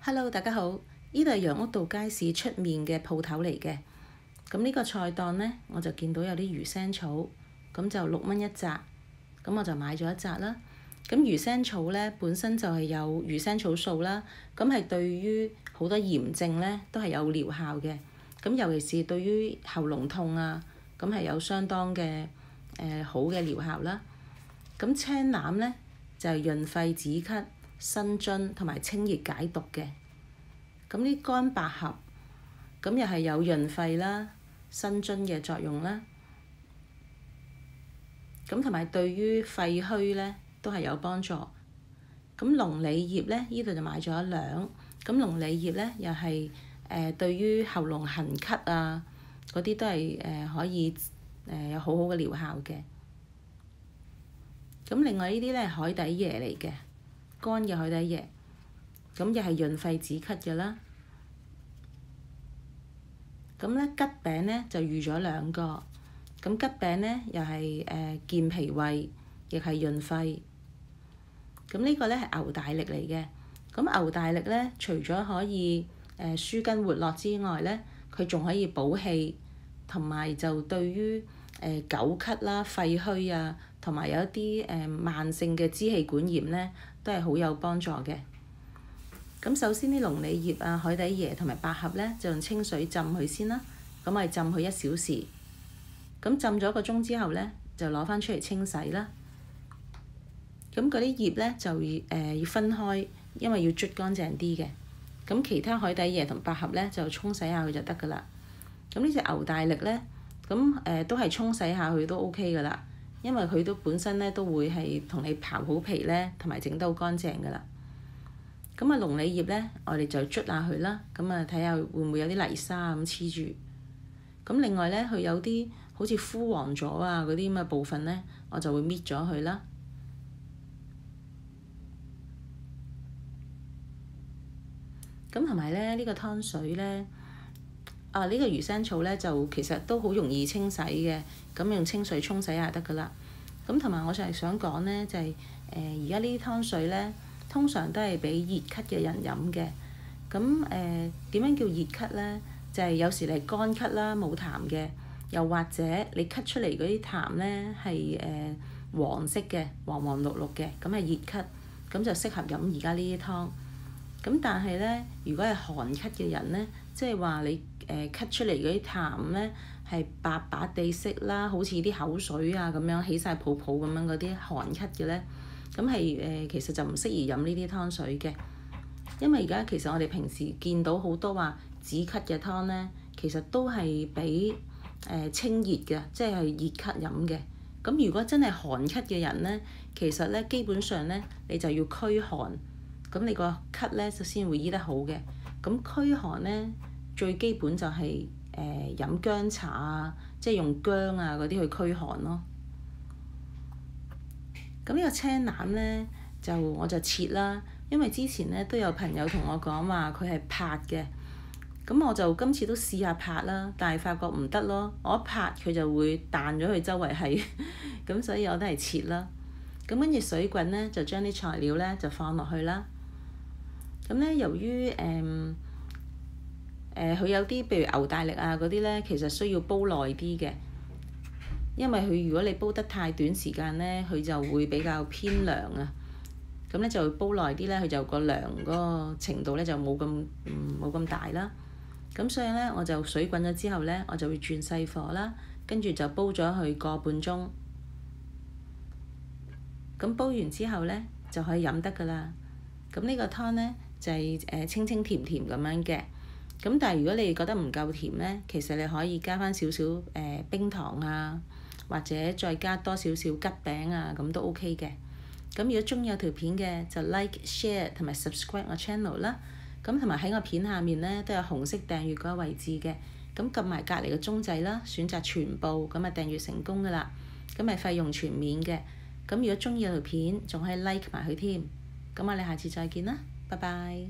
Hello，大家好，呢度係楊屋道街市出面嘅鋪頭嚟嘅。咁呢個菜檔呢，我就見到有啲魚腥草，咁就6蚊一紮，咁我就買咗一紮啦。咁魚腥草呢，本身就係有魚腥草素啦，咁係對於好多炎症呢都係有療效嘅。咁尤其是對於喉嚨痛啊，咁係有相當嘅好嘅療效啦。咁青欖呢，就係潤肺止咳、生津同埋清熱解毒嘅。咁啲乾百合，咁又係有潤肺啦、生津嘅作用啦。咁同埋對於肺虛呢都係有幫助。咁龍脷葉呢，呢度就買咗1兩。咁龍脷葉呢，又係對於喉嚨痕咳啊嗰啲都係可以有好好嘅療效嘅。咁另外呢啲呢係海底椰嚟嘅，乾嘅海底椰，咁又係潤肺止咳嘅啦。咁呢桔餅呢就預咗2個，咁桔餅呢又係健脾胃，亦係潤肺。咁呢個呢係牛大力嚟嘅，咁牛大力呢除咗可以舒筋活絡之外呢，佢仲可以補氣，同埋就對於久咳啦、肺虛啊，同埋有一啲慢性嘅支氣管炎呢，都係好有幫助嘅。咁首先啲龍脷葉啊、海底椰同埋百合呢，就用清水浸佢先啦。咁我哋浸佢1小時。咁浸咗1個鐘之後呢，就攞返出嚟清洗啦。咁嗰啲葉呢，就要分開，因為要捽乾淨啲嘅。咁其他海底椰同百合呢，就沖洗下佢就得㗎啦。咁呢隻牛大力呢，咁都係沖洗下佢都 OK 㗎啦，因為佢都本身呢都會係同你刨好皮呢，同埋整得好乾淨㗎啦。咁啊龍脷葉呢，我哋就捽下佢啦，咁啊睇下會唔會有啲泥沙咁黐住。咁另外呢，佢有啲好似枯黃咗啊嗰啲咁嘅部分呢，我就會搣咗佢啦。咁同埋呢，呢個湯水呢，呢個魚腥草呢，就其實都好容易清洗嘅，咁用清水沖洗下得㗎啦。咁同埋我就係想講呢，就係而家呢啲湯水呢，通常都係俾熱咳嘅人飲嘅。咁點樣叫熱咳呢？就係有時你乾咳啦，冇痰嘅，又或者你咳出嚟嗰啲痰呢係黃色嘅、黃黃綠綠嘅，咁係熱咳，咁就適合飲而家呢啲湯。咁但係呢，如果係寒咳嘅人呢，即係話你咳出嚟嗰啲痰呢係白白地色啦，好似啲口水啊咁樣起晒泡泡咁樣嗰啲寒咳嘅呢，咁係其實就唔適宜飲呢啲湯水嘅。因為而家其實我哋平時見到好多話止咳嘅湯呢，其實都係俾清熱嘅，即係熱咳飲嘅。咁如果真係寒咳嘅人呢，其實呢基本上呢，你就要驅寒，咁你個咳呢就先會醫得好嘅。咁驅寒呢，最基本就係飲薑茶啊，即係用薑啊嗰啲去驅寒咯。咁呢個青欖呢，我就切啦。因為之前呢都有朋友同我講話佢係拍嘅，咁我就今次都試下拍啦，但係發覺唔得咯，我一拍佢就會彈咗佢周圍係，咁所以我都係切啦。咁跟住水滾呢，就將啲材料呢就放落去啦。咁呢，由於佢有啲譬如牛大力啊嗰啲呢，其實需要煲耐啲嘅，因為佢如果你煲得太短時間呢，佢就會比較偏涼啊。咁呢就煲耐啲呢，佢就個涼嗰個程度呢就冇咁大啦。咁所以呢，我就水滾咗之後呢，我就會轉細火啦，跟住就煲咗佢個半鐘。咁煲完之後呢，就可以飲得㗎啦。咁呢個湯呢，就係清清甜甜咁樣嘅。咁但係如果你覺得唔夠甜呢，其實你可以加返少少冰糖啊，或者再加多少少桔餅啊，咁都 OK 嘅。咁如果中意有條片嘅，就 like、share 同埋 subscribe 我 channel 啦。咁同埋喺我片下面呢，都有紅色訂閱嗰個位置嘅。咁撳埋隔離個鐘仔啦，選擇全部，咁啊訂閱成功㗎啦。咁係費用全免嘅。咁如果中意有條片，仲可以 like 埋佢添。咁我哋下次再見啦，拜拜。